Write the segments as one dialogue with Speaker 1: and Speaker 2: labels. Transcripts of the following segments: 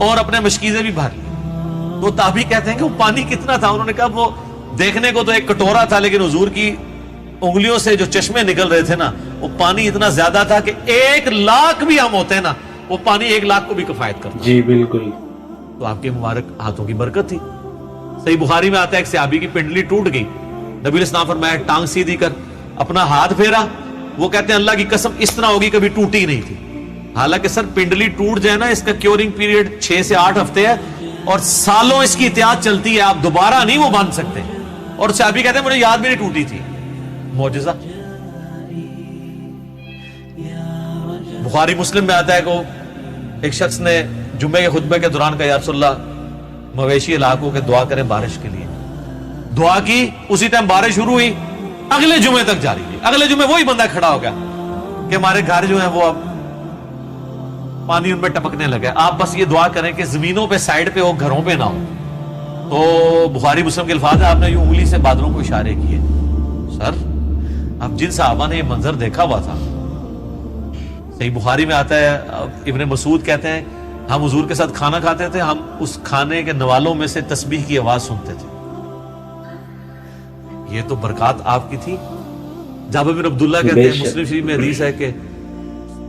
Speaker 1: اور اپنے مشکیزیں بھی بھر لی. تو تابعی کہتے ہیں کہ وہ پانی کتنا تھا؟ انہوں نے کہا وہ دیکھنے کو تو ایک کٹورا تھا، لیکن حضور کی انگلیوں سے جو چشمے نکل رہے تھے نا، وہ پانی اتنا زیادہ تھا کہ 1,00,000 بھی ہم ہوتے ہیں نا، وہ پانی 1,00,000 کو بھی کفایت کرتا.
Speaker 2: جی بالکل.
Speaker 1: تو آپ کے مبارک ہاتھوں کی برکت تھی. صحیح بخاری میں آتا ہے ایک صحابی کی پنڈلی ٹوٹ گئی، نبی علیہ السلام فرمایا ٹانگ سیدھی کر. اپنا ہاتھ پھیرا، وہ کہتے ہیں اللہ کی قسم اس طرح ہوگی کبھی ٹوٹی نہیں تھی. حالانکہ سر پنڈلی ٹوٹ جائے نا، اس کا کیورنگ پیریڈ 6 سے 8 ہفتے ہے اور سالوں اس کی احتیاط چلتی ہے، آپ دوبارہ نہیں وہ باندھ سکتے. اور صحابی کہتے ہیں مجھے یاد بھی نہیں ٹوٹی تھی. معجزہ. بخاری مسلم میں آتا ہے کہ ایک شخص نے جمعے کے خطبے کے دوران کہا یا رسول اللہ مویشی علاقوں کے دعا کریں بارش کے لیے. دعا کی، اسی ٹائم بارش شروع ہوئی، اگلے جمعے تک جاری رہی. اگلے جمعے وہی بندہ کھڑا ہو گیا کہ ہمارے گھر جو ہیں وہ اب پانی ان پہ ٹپکنے لگا. آپ بس یہ دعا کریں کہ زمینوں پہ سائڈ پہ ہو، گھروں پہ نہ ہو. تو بخاری مسلم کے الفاظ ہیں، آپ نے یوں انگلی سے بادلوں کو اشارے کیے. سر اب جن صحابہ نے یہ منظر دیکھا ہوا تھا، صحیح بخاری میں آتا ہے ابن مسعود کہتے ہیں ہم حضور کے ساتھ کھانا کھاتے تھے، ہم اس کھانے کے نوالوں میں سے تسبیح کی آواز سنتے تھے. یہ تو برکات آپ کی تھی. جابر بن عبداللہ کہتے ہیں مسلم شریف میں حدیث ہے کہ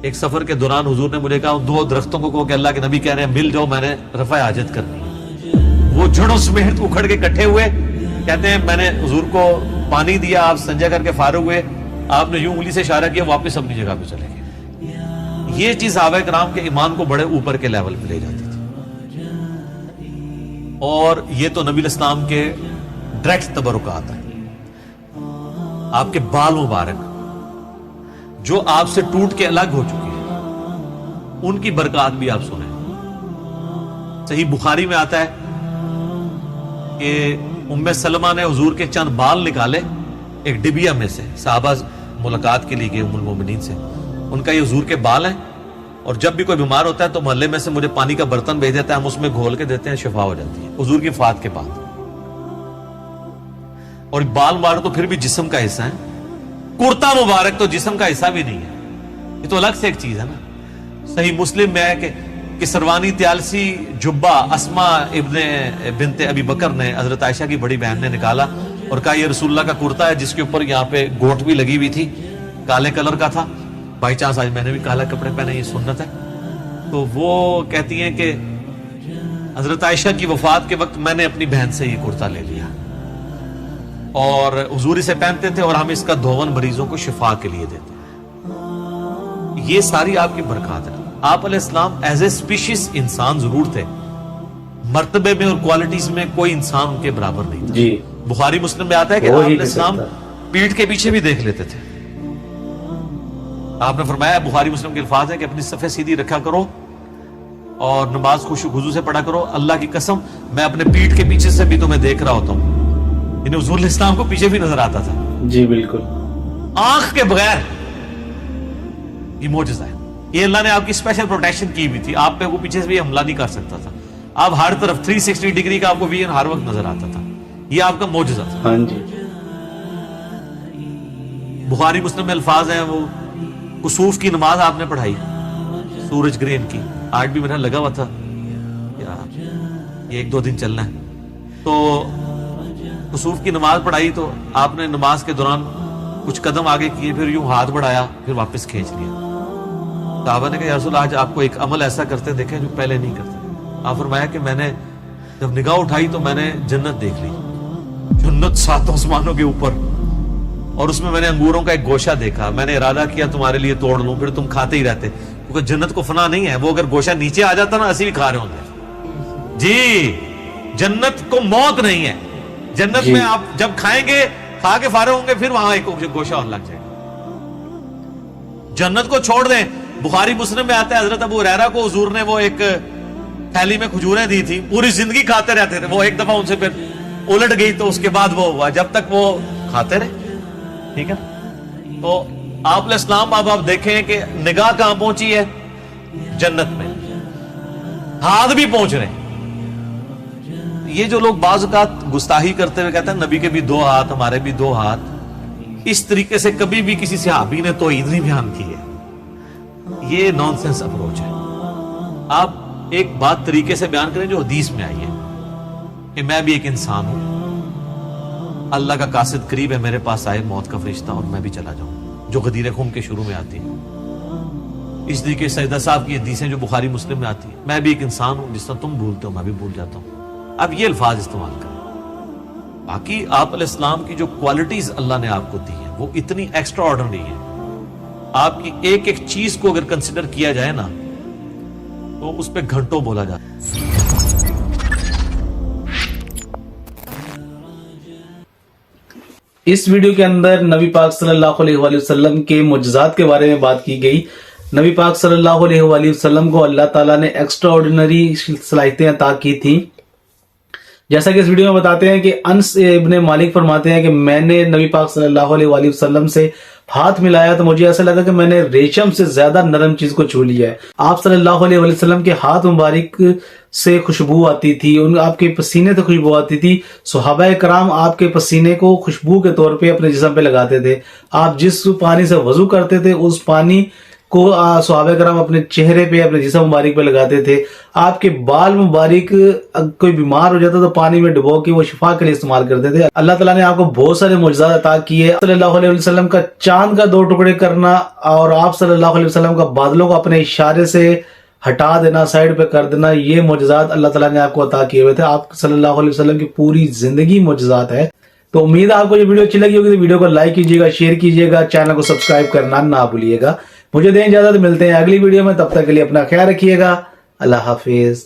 Speaker 1: ایک سفر کے دوران حضور نے مجھے کہا ان 2 درختوں کو کہو کہ اللہ کے نبی کہہ رہے ہیں مل جاؤ، میں نے رفع حاجت کرنی ہے. وہ جڑوں سمیت اکھڑ کے اکٹھے ہوئے. کہتے ہیں میں نے حضور کو پانی دیا، آپ سنجا کر کے فارغ ہوئے، آپ نے یوں انگلی سے اشارہ کیا، واپس اپنی جگہ پہ چلے گئے. یہ چیز صحابہ کرام کے ایمان کو بڑے اوپر کے لیول پہ لے جاتی تھی. اور یہ تو نبی الاسلام کے ڈائریکٹ تبرکات ہیں. آپ کے بال مبارک جو آپ سے ٹوٹ کے الگ ہو چکے ہیں، ان کی برکات بھی آپ سنیں. صحیح بخاری میں آتا ہے کہ ام سلمہ نے حضور کے چند بال نکالے ایک ڈبیا میں سے. صحابہ ملاقات کے لیے گئے ام المومنین سے، ان کا یہ حضور کے بال ہیں اور جب بھی کوئی بیمار ہوتا ہے تو محلے میں سے مجھے پانی کا برتن بھیج دیتا ہے، ہم اس میں گھول کے دیتے ہیں، شفا ہو جاتی ہے حضور کی وفات کے بعد. اور بال مبارک تو پھر بھی جسم کا حصہ ہے، کرتا مبارک تو جسم کا حصہ بھی نہیں ہے، یہ تو الگ سے ایک چیز ہے نا. صحیح مسلم میں ہے کہ سروانی تیالسی جبہ اسما ابن بنت ابی بکر نے حضرت عائشہ کی بڑی بہن نے نکالا اور کہا یہ رسول اللہ کا کرتا ہے جس کے اوپر یہاں پہ گوٹ بھی لگی ہوئی تھی، کالے کلر کا تھا. بائی چانس آج میں نے بھی کالا کپڑے پہنے، یہ سنت ہے. تو وہ کہتی ہیں کہ حضرت عائشہ کی وفات کے وقت میں نے اپنی بہن سے یہ کرتا لے لیا اور حضور اسے پہنتے تھے اور ہم اس کا دھون مریضوں کو شفا کے لیے دیتے ہیں. یہ ساری آپ کی برکات ہے. آپ علیہ السلام ایز اے اسپیشیز انسان ضرور تھے، مرتبے میں اور کوالٹیز میں کوئی انسان ان کے برابر نہیں تھا.
Speaker 2: جی
Speaker 1: بخاری مسلم میں آتا ہے کہ آپ علیہ السلام پیٹھ کے پیچھے بھی دیکھ لیتے تھے. آپ نے فرمایا بخاری مسلم کے الفاظ ہے کہ اپنی صفیں سیدھی رکھا کرو اور نماز خشوع خضوع سے پڑھا کرو. اللہ کی قسم میں اپنے پیٹھ کے پیچھے سے بھی تمہیں دیکھ رہا ہوتا ہوں. یعنی حضور علیہ السلام کو پیچھے بھی نظر آتا تھا.
Speaker 2: جی بالکل.
Speaker 1: آنکھ کے بغیر. یہ معجزہ ہے. یہ اللہ نے آپ کی اسپیشل پروٹیکشن کی ہوئی تھی. آپ پہ وہ پیچھے سے بھی حملہ نہیں کر سکتا تھا. آپ ہر طرف 360 ڈگری کا آپ کو ویژن ہر وقت نظر آتا تھا. یہ آپ کا معجزہ تھا.
Speaker 2: ہاں جی.
Speaker 1: بخاری مسلم میں الفاظ ہیں، وہ کسوف کی نماز آپ نے پڑھائی سورج گرہن کی. آج بھی میرا لگا ہوا تھا یہ 1-2 دن چلنا ہے. تو کسوف کی نماز پڑھائی تو آپ نے نماز کے دوران کچھ قدم آگے کیے، پھر یوں ہاتھ بڑھایا، پھر واپس کھینچ لیا. صحابہ نے کہا یا رسول آج آپ کو ایک عمل ایسا کرتے دیکھیں جو پہلے نہیں کرتے. آپ فرمایا کہ میں نے جب نگاہ اٹھائی تو میں نے جنت دیکھ لی، جنت 7 آسمانوں کے اوپر، اور اس میں نے انگوروں کا ایک گوشہ دیکھا. میں نے ارادہ کیا تمہارے لیے توڑ لوں، پھر تم کھاتے ہی رہتے، کیونکہ جنت کو فنا نہیں ہے. وہ اگر گوشہ نیچے آ جاتا نا اسی بھی کھا رہے ہوں گے. جی جنت کو موت نہیں ہے. جنت میں آپ جب کھائیں گے کھا کے فارغ ہوں گے پھر وہاں ایک گوشہ اور لگ جائے گا. جنت کو چھوڑ دیں. بخاری مسلم میں آتا ہے حضرت ابو ہریرہ کو حضور نے وہ ایک تھیلی میں کھجوریں دی تھی، پوری زندگی کھاتے رہتے تھے. وہ ایک دفعہ ان سے پھر الٹ گئی تو اس کے بعد وہ ہوا، جب تک وہ کھاتے رہے. ٹھیک ہے. تو آپ علیہ السلام اب آپ دیکھیں کہ نگاہ کہاں پہنچی ہے؟ جنت میں. ہاتھ بھی پہنچ رہے ہیں. یہ جو لوگ بعض اوقات گستاخی کرتے ہوئے کہتے ہیں نبی کے بھی 2 ہاتھ ہمارے بھی 2 ہاتھ، اس طریقے سے کبھی بھی کسی صحابی نے توحید نہیں بیان کی ہے. یہ نان سینس اپروچ ہے. آپ ایک بات طریقے سے بیان کریں جو حدیث میں آئی ہے کہ میں بھی ایک انسان ہوں, اللہ کا قاصد قریب ہے, میرے پاس آئے موت کا فرشتہ اور میں بھی چلا جاؤں, جو غدیر خم کے شروع میں آتی ہے. اس طریقے سجدہ صاحب کی حدیثیں جو بخاری مسلم میں آتی ہیں, میں بھی ایک انسان ہوں, جس طرح تم بھولتے ہو میں بھی بھول جاتا ہوں. اب یہ الفاظ استعمال کریں. باقی آپ علیہ السلام کی جو کوالٹیز اللہ نے آپ کو دی ہیں وہ اتنی ایکسٹرا آرڈنری ہیں, آپ کی ایک ایک چیز کو اگر کنسیڈر کیا جائے نا تو اس پہ گھنٹوں بولا جاتا ہے.
Speaker 2: اس ویڈیو کے اندر نبی پاک صلی اللہ علیہ وآلہ وسلم کے معجزات کے بارے میں بات کی گئی. نبی پاک صلی اللہ علیہ وآلہ وسلم کو اللہ تعالیٰ نے ایکسٹرا آرڈینری صلاحیتیں عطا کی تھیں. جیسا کہ اس ویڈیو میں بتاتے ہیں کہ انس ابن مالک فرماتے ہیں کہ میں نے نبی پاک صلی اللہ علیہ وآلہ وسلم سے ہاتھ ملایا تو مجھے ایسا لگا کہ میں نے ریشم سے زیادہ نرم چیز کو چھو لیا ہے. آپ صلی اللہ علیہ وآلہ وسلم کے ہاتھ مبارک سے خوشبو آتی تھی, آپ کے پسینے سے خوشبو آتی تھی. صحابہ کرام آپ کے پسینے کو خوشبو کے طور پہ اپنے جسم پہ لگاتے تھے. آپ جس پانی سے وضو کرتے تھے اس پانی کو صحابہ کرام اپنے چہرے پہ اپنے جسم مبارک پہ لگاتے تھے. آپ کے بال مبارک کوئی بیمار ہو جاتا تو پانی میں ڈبو کے وہ شفا کے لیے استعمال کرتے تھے. اللہ تعالیٰ نے آپ کو بہت سارے معجزات عطا کیے. صلی اللہ علیہ وسلم کا چاند کا 2 ٹکڑے کرنا اور آپ صلی اللہ علیہ وسلم کا بادلوں کو اپنے اشارے سے ہٹا دینا, سائڈ پہ کر دینا, یہ معجزات اللہ تعالیٰ نے آپ کو عطا کیے ہوئے تھے. آپ صلی اللہ علیہ وسلم کی پوری زندگی معجزات ہے. تو امید ہے آپ کو یہ ویڈیو اچھی لگی ہوگی تو ویڈیو کو لائک کیجیے گا, شیئر کیجیے گا, چینل کو سبسکرائب کرنا نہ بھولیے گا. مجھے دیں اجازت, ملتے ہیں اگلی ویڈیو میں. تب تک کے لیے اپنا خیال رکھیے گا. اللہ حافظ.